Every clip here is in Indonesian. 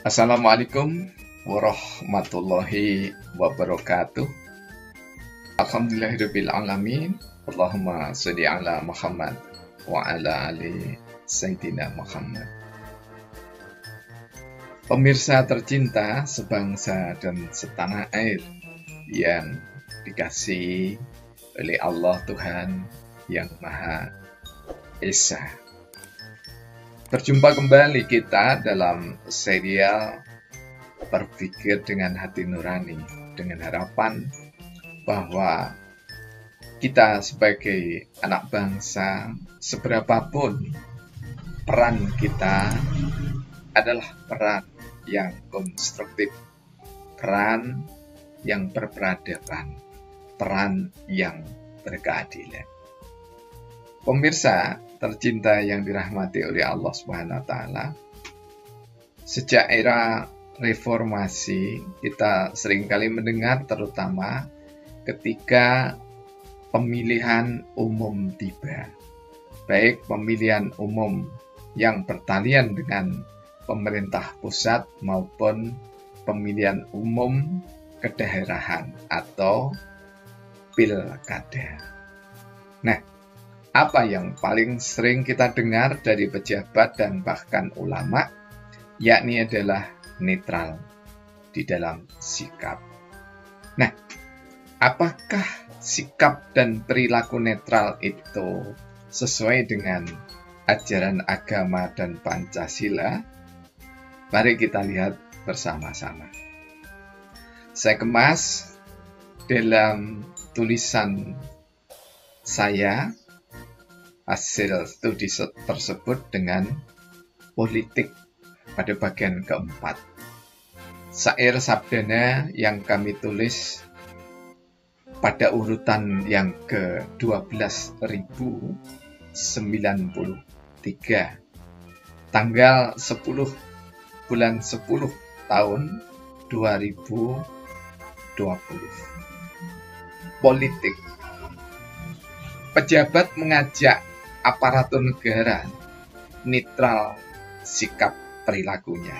Assalamualaikum warahmatullahi wabarakatuh. Alhamdulillahirabbil alamin. Allahumma sholli ala Muhammad wa ala ali Sayyidina Muhammad. Pemirsa tercinta sebangsa dan setanah air yang dikasihi oleh Allah Tuhan yang Maha Esa. Berjumpa kembali kita dalam serial Berpikir dengan Hati Nurani, dengan harapan bahwa kita sebagai anak bangsa, seberapapun peran kita adalah peran yang konstruktif, peran yang berperadaban, peran yang berkeadilan. Pemirsa tercinta yang dirahmati oleh Allah Subhanahu wa taala, sejak era reformasi kita seringkali mendengar, terutama ketika pemilihan umum tiba, baik pemilihan umum yang bertalian dengan pemerintah pusat maupun pemilihan umum kedaerahan atau pilkada. Nah, apa yang paling sering kita dengar dari pejabat dan bahkan ulama, yakni adalah netral di dalam sikap. Nah, apakah sikap dan perilaku netral itu sesuai dengan ajaran agama dan Pancasila? Mari kita lihat bersama-sama. Saya kemas dalam tulisan saya hasil studi tersebut dengan politik pada bagian keempat. Syair sabdana yang kami tulis pada urutan yang ke-12.093, tanggal 10 bulan 10 tahun 2020. Politik. Pejabat mengajak aparatur negara netral sikap perilakunya,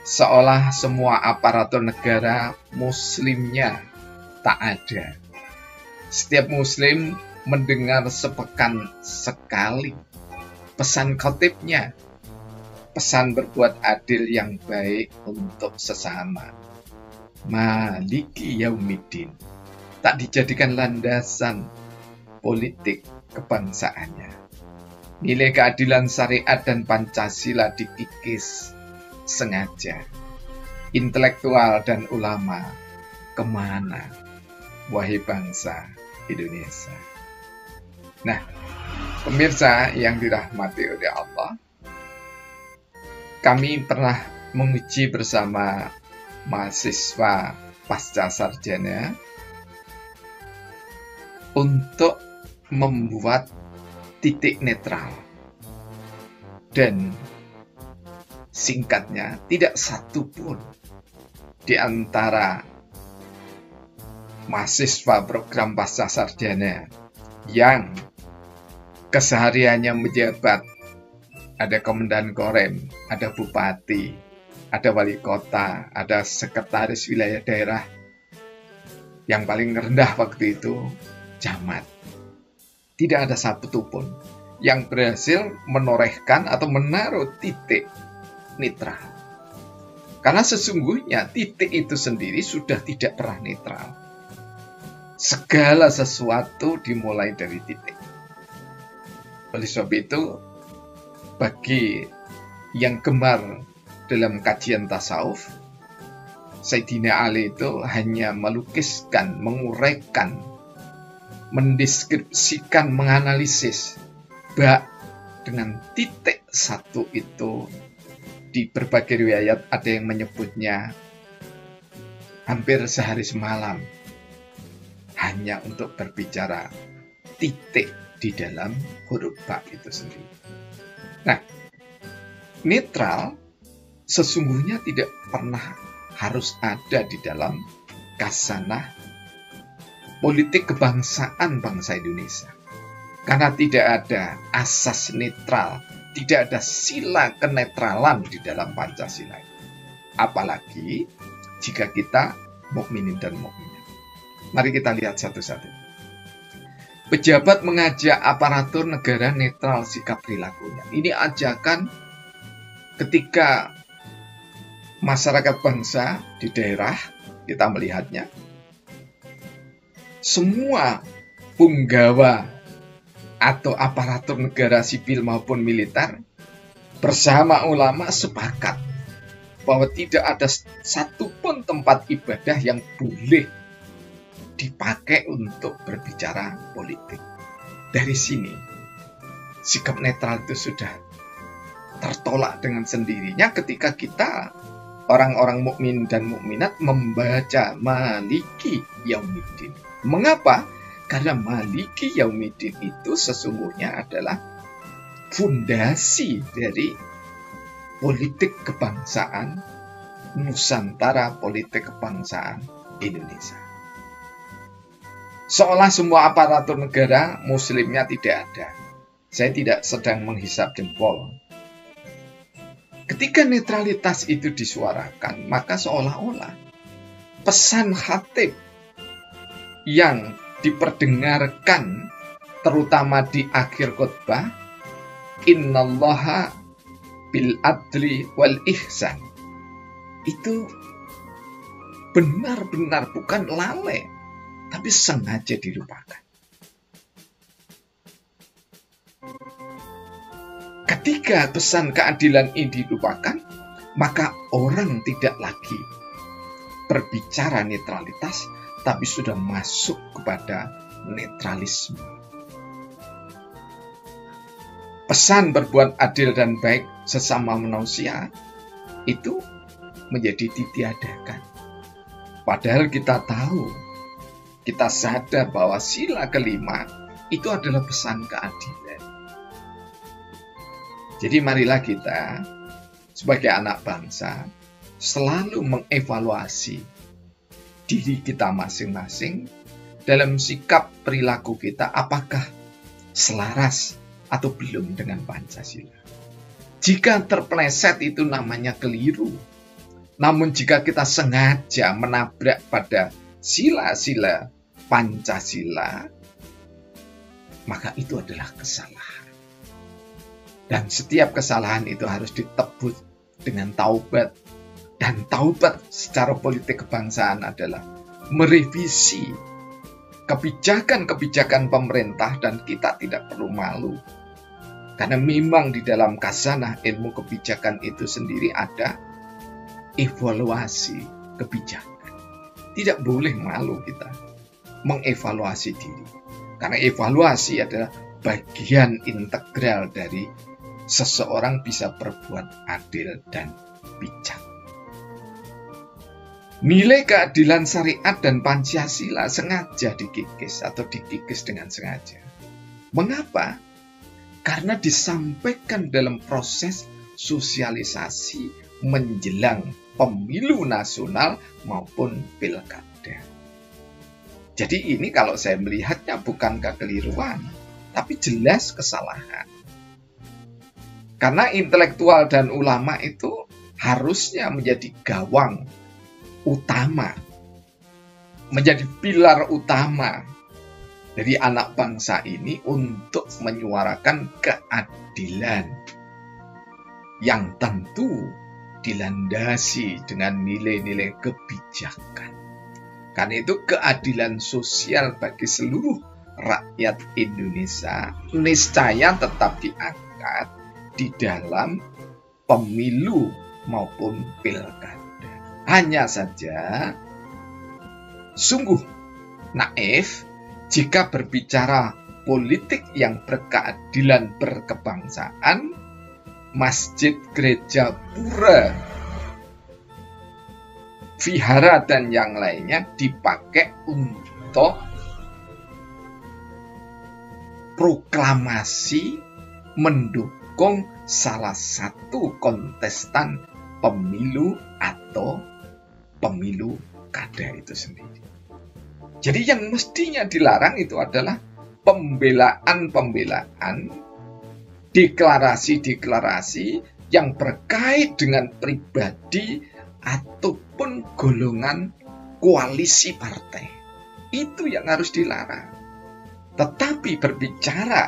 seolah semua aparatur negara muslimnya tak ada. Setiap muslim mendengar sepekan sekali pesan khotibnya, pesan berbuat adil yang baik untuk sesama, Maliki Yaumiddin, tak dijadikan landasan politik kebangsaannya. Nilai keadilan syariat dan Pancasila dikikis sengaja. Intelektual dan ulama kemana, wahai bangsa Indonesia? Nah, pemirsa yang dirahmati oleh Allah, kami pernah menguji bersama mahasiswa pasca sarjana untuk membuat titik netral, dan singkatnya tidak satu pun di antara mahasiswa program pasca sarjana yang kesehariannya menjabat, ada komandan korem, ada bupati, ada wali kota, ada sekretaris wilayah daerah, yang paling rendah waktu itu camat. Tidak ada satu pun yang berhasil menorehkan atau menaruh titik netral. Karena sesungguhnya titik itu sendiri sudah tidak pernah netral. Segala sesuatu dimulai dari titik. Oleh sebab itu, bagi yang gemar dalam kajian tasawuf, Sayyidina Ali itu hanya melukiskan, menguraikan, mendeskripsikan, menganalisis bak dengan titik satu itu. Di berbagai riwayat ada yang menyebutnya hampir sehari semalam hanya untuk berbicara titik di dalam huruf ba itu sendiri. Nah, netral sesungguhnya tidak pernah harus ada di dalam kasanah politik kebangsaan bangsa Indonesia. Karena tidak ada asas netral Tidak ada sila kenetralan di dalam Pancasila. Apalagi jika kita mukminin dan mukminat. Mari kita lihat satu-satu. Pejabat mengajak aparatur negara netral sikap perilakunya. Ini ajakan ketika masyarakat bangsa di daerah, kita melihatnya, semua punggawa atau aparatur negara sipil maupun militer bersama ulama sepakat bahwa tidak ada satupun tempat ibadah yang boleh dipakai untuk berbicara politik. Dari sini, sikap netral itu sudah tertolak dengan sendirinya ketika kita, orang-orang mukmin dan mukminat, membaca Maliki Yaumiddin. Mengapa? Karena Maliki Yaumiddin itu sesungguhnya adalah fondasi dari politik kebangsaan Nusantara, politik kebangsaan Indonesia. Seolah semua aparatur negara muslimnya tidak ada. Saya tidak sedang menghisap jempol. Ketika netralitas itu disuarakan, maka seolah-olah pesan khatib yang diperdengarkan terutama di akhir khutbah, innallaha bil adli wal ihsan, itu benar-benar bukan lalai, tapi sengaja dilupakan. Ketika pesan keadilan ini dilupakan, maka orang tidak lagi berbicara netralitas, tapi sudah masuk kepada netralisme. Pesan berbuat adil dan baik sesama manusia itu menjadi ditiadakan. Padahal kita tahu, kita sadar bahwa sila kelima itu adalah pesan keadilan. Jadi marilah kita sebagai anak bangsa selalu mengevaluasi diri kita masing-masing dalam sikap perilaku kita, apakah selaras atau belum dengan Pancasila. Jika terpeleset itu namanya keliru. Namun jika kita sengaja menabrak pada sila-sila Pancasila, maka itu adalah kesalahan. Dan setiap kesalahan itu harus ditebus dengan taubat. Dan taubat secara politik kebangsaan adalah merevisi kebijakan-kebijakan pemerintah, dan kita tidak perlu malu. Karena memang di dalam khazanah ilmu kebijakan itu sendiri ada evaluasi kebijakan. Tidak boleh malu kita mengevaluasi diri. Karena evaluasi adalah bagian integral dari seseorang bisa berbuat adil dan bijak. Nilai keadilan syariat dan Pancasila sengaja dikikis atau dikikis dengan sengaja. Mengapa? Karena disampaikan dalam proses sosialisasi menjelang pemilu nasional maupun pilkada. Jadi ini kalau saya melihatnya bukan kekeliruan, tapi jelas kesalahan. Karena intelektual dan ulama itu harusnya menjadi gawang utama, menjadi pilar utama dari anak bangsa ini untuk menyuarakan keadilan yang tentu dilandasi dengan nilai-nilai kebijakan. Karena itu keadilan sosial bagi seluruh rakyat Indonesia niscaya tetap diangkat di dalam pemilu maupun pilkada. Hanya saja sungguh naif jika berbicara politik yang berkeadilan berkebangsaan, masjid, gereja, pura, vihara, dan yang lainnya dipakai untuk proklamasi mendukung salah satu kontestan pemilu atau pemilu kada itu sendiri. Jadi yang mestinya dilarang itu adalah pembelaan deklarasi-deklarasi yang berkait dengan pribadi ataupun golongan koalisi partai. Itu yang harus dilarang. Tetapi berbicara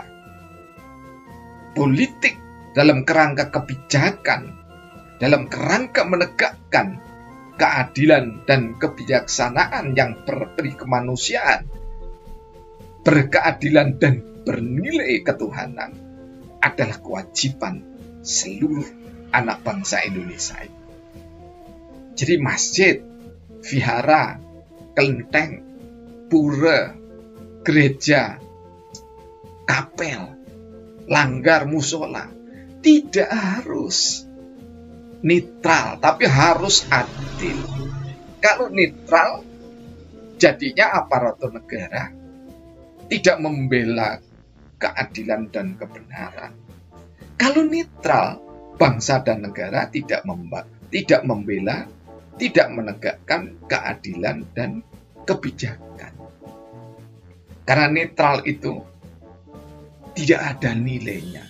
politik dalam kerangka kebijakan, dalam kerangka menegakkan keadilan dan kebijaksanaan yang berperi kemanusiaan, berkeadilan dan bernilai ketuhanan adalah kewajiban seluruh anak bangsa Indonesia. Jadi masjid, vihara, kelenteng, pura, gereja, kapel, langgar, musola tidak harus netral, tapi harus adil. Kalau netral, jadinya aparatur negara tidak membela keadilan dan kebenaran. Kalau netral, bangsa dan negara tidak membela, tidak menegakkan keadilan dan kebijakan. Karena netral itu tidak ada nilainya,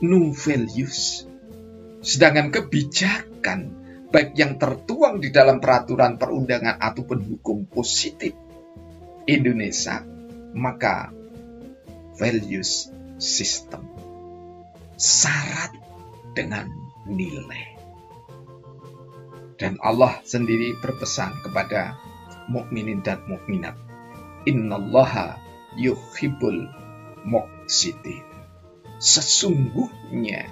no values. Sedangkan kebijakan, baik yang tertuang di dalam peraturan perundangan ataupun hukum positif Indonesia, maka values system syarat dengan nilai. Dan Allah sendiri berpesan kepada mukminin dan mukminat, innallaha yuhibbul muqsitin. Sesungguhnya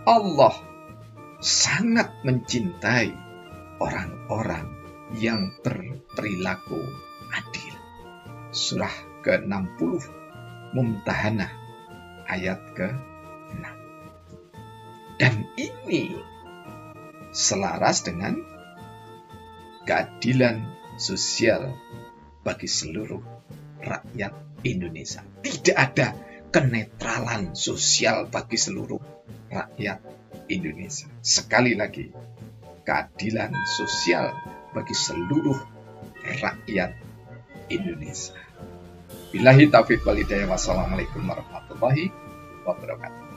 Allah sangat mencintai orang-orang yang berperilaku adil. Surah ke-60 Mumtahanah ayat ke-6. Dan ini selaras dengan keadilan sosial bagi seluruh rakyat Indonesia. Tidak ada kenetralan sosial bagi seluruh rakyat Indonesia. Sekali lagi, keadilan sosial bagi seluruh rakyat Indonesia. Billahi taufiq wal hidayah. Wassalamualaikum warahmatullahi wabarakatuh.